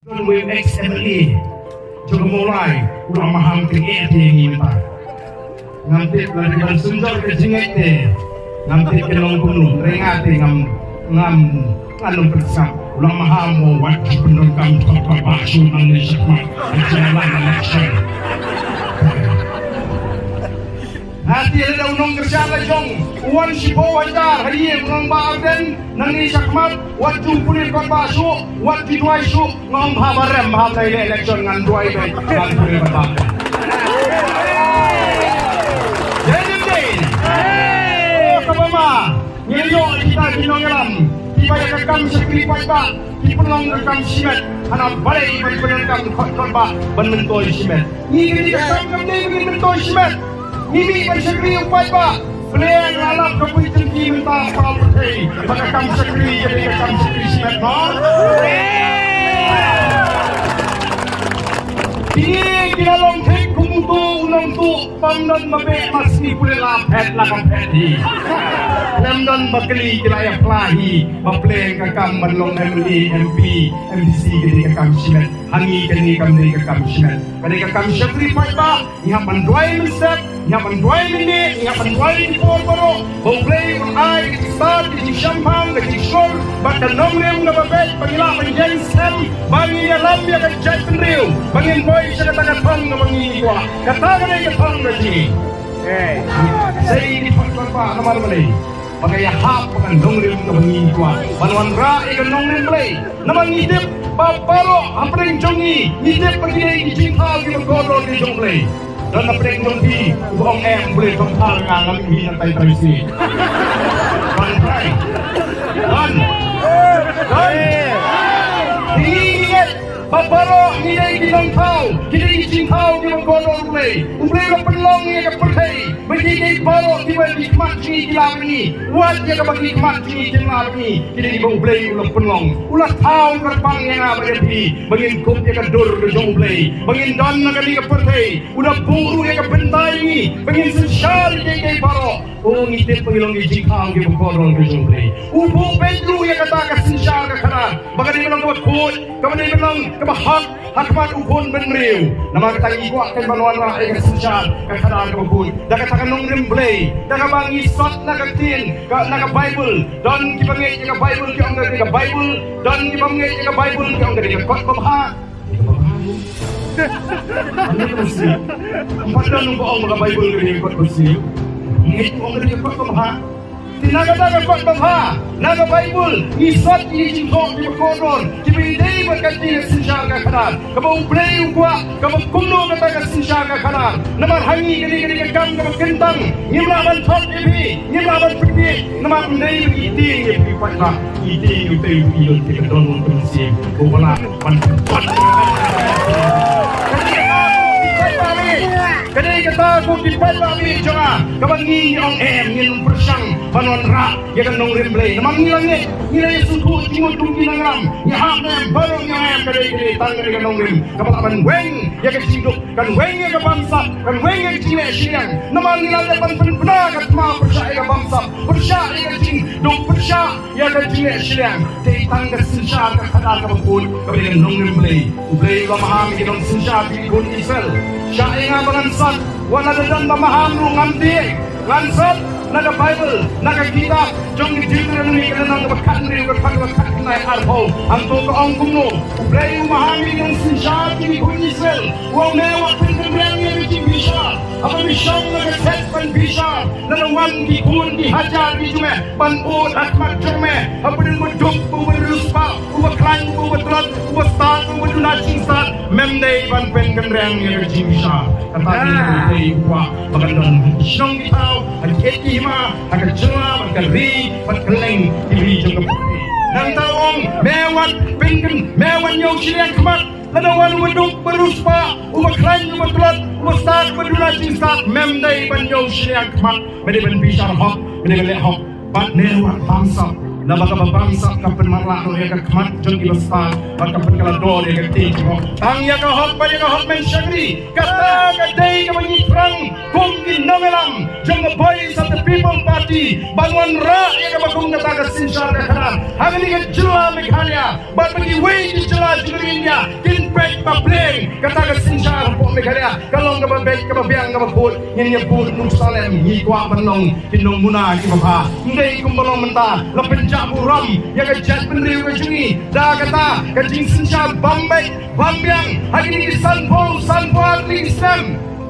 with XMLE juga mulai ulang maham ke ini minta nanti pelarian sunjar ke jingit nanti ke long gunung ringati ngalung bersam ulang maham mau wajib penunggang kota Basu Indonesia jalan election hati ada unang kerja lejong uan sipo wajar hari unang baarden nani sakmat wajib pulir kota Basu wajib duai su ngom habarem hamai election ngan duai be ngan pulir kota Nyo kita kinongelam Tipaya kakam sekri pajba Tipulong kakam simet Anak balai bagi penangkam khotba Ban mentoi simet Nini kakam kamde bagi mentoi simet Nini bagi sekri pajba Pelayan lalap kapui tengki mentah Kalau berkei Kakam sekri jadi kakam sekri simet Ini kinalong tek kumutu unang tu Pangdan mabe masni pulih lapet lakam pedi Lemdan bakli kilaya pelahi Mapleng kakam manlong MLE, MP, MDC Kini kakam simet Hangi kini kamde kakam simet Kini kakam syakri pajba Iha panduai mensep Iha panduai minit Iha panduai di pol-polo Bauplay unai Kiti start Kiti syampang Kiti syur Badan nongrem na babet Pangila panjay sem Bangi alam ya kajay penriu Bangin boy siya katagatang na mangingikwa Katagan ay katang na sini Saya ini pagkakpa na marmalay Pagayahap pagandong rin ka mangingikwa Manuan ra ikandong rin malay Namang ngitip Papalo Hapreng jongi Ngitip pagkinay Kijinghal Kimagkodol ni jonglay Dan napreng jonghi Buong boleh tongkal nga Ngamihin ang tayo si Bantay Diingat Papalo Ngilay Kinang tao Kinay Kijinghal Kimagkodol ulay Ulay ka panlong Nga kapatay Magigay palo Diba hikmat Singi kilaman ni Wad niya kapag hikmat Singi kilaman ni Kini di ba ublay ulang penlong Ulat tao karpang nga nga Bagapi Bangin kup niya kadur Kajong ublay Bangin don na kani kapatay Udah puro niya kapentay ni Bangin sensyal Niya kay palo O ngitip pangilong Kijinghal Kimagkodol Kajong ublay Upo pedro Niya kata kasensyal kakaran Baka di malang kabakot Kama di malang kabahak Hakmat upon benriw Nama katangi kuak Kay manuan na Ay kasensyal Kakaran kabakot Dakatakan nung rimblay Dakabang isot na katin Naka-Bible Don kipangit Naka Bible Kaya ang gari Naka-Bible Don kipangit Naka Bible Kaya ang gari Naka-Kot pamaha Ano yung muslim? Empat na nung buong Naka-Bible Kaya Naka-Kot muslim Ngit mo ang gari Naka-Kot pamaha Tinaga-taga kot pamaha Naka-Bible Isot Ijinghok Kimagkodol Kipinday Magkati Sinsya ka kanan Kabang ublay ukwa Kabang kuno Kataga Sinsya ka kanan Naman hangi Gani-gani kagam Kabang kentang Ngimlaman top ibi Ngimlaman piti Naman unday Iting Ibi patla Iting Ibi Iyon Tikadon Untuk sim Bukala Pantuan Kadai kata aku di pada ni jangan kabangi ang ngin persang panon ra ya kan nong remblay namang nilangit nilay suku timur tungki nangram ya hakna barong yang kadai tangga kan nong rem kapalaban weng ya kan sinduk kan weng ya kan bangsa kan weng ya cine siang namang nilangit pan benar kat ma persya ya bangsa persya ya kan cing dong persya ya kan cine siang tei tangga sinsya ka kada ka bangkul kabali kan nong remblay ublay lamaham ya kan sinsya di gun Israel siya nga mangansat wala dadan mamaham lu ngamdi ngansat naga Bible naga kitab jong ditilra ni kanang bakkan ni bakkan na arho ang totoong kuno ublay umahami ng sinsya ni gun Israel wa mewa pinrang ni bisha apa bisyang naga set pan bisha nalawan di kun di hajar di jume panut at magjume apun muduk uberuspa ubaklan ubetrat ubastan ubedunacing stat memday ban pen kanrang ni bisha katani ni wa bagandon syong bitaw at eti ma agak jela magkari magkaleng diri jong kapati nang taong mewat pinggan mewan yung siliang kamat nanawan waduk beruspa ubaklan ubetrat ubastan ubedunacing stat memday ban yung siliang kamat mede ban bisha hok mede ban hok bat newat bangsa na makababangsa ka penmarlak ya ka kemat jeng ibasta maka penkalador ya ka tiki mo ang ya ka hot pa ya ka hot men syagri kata ka day ka mangitrang kung ginomelam jeng the voice of the people party bangun ra ya ka bakung kata ka sinsar ka kanan hangin ka jela mekhalya bat bagi way di jela jurinya kin pek pa pleng kata ka sinsar po mekhalya kalong ka babek ka babiang ka babut yin ya put nung salem hi kwa banong kinong muna ki baba ndai kum banong menta la penja buram ya ka jat penriu ka jungi da kata ka jing sinsar bambek bambiang hari ni sanpo sanpo Islam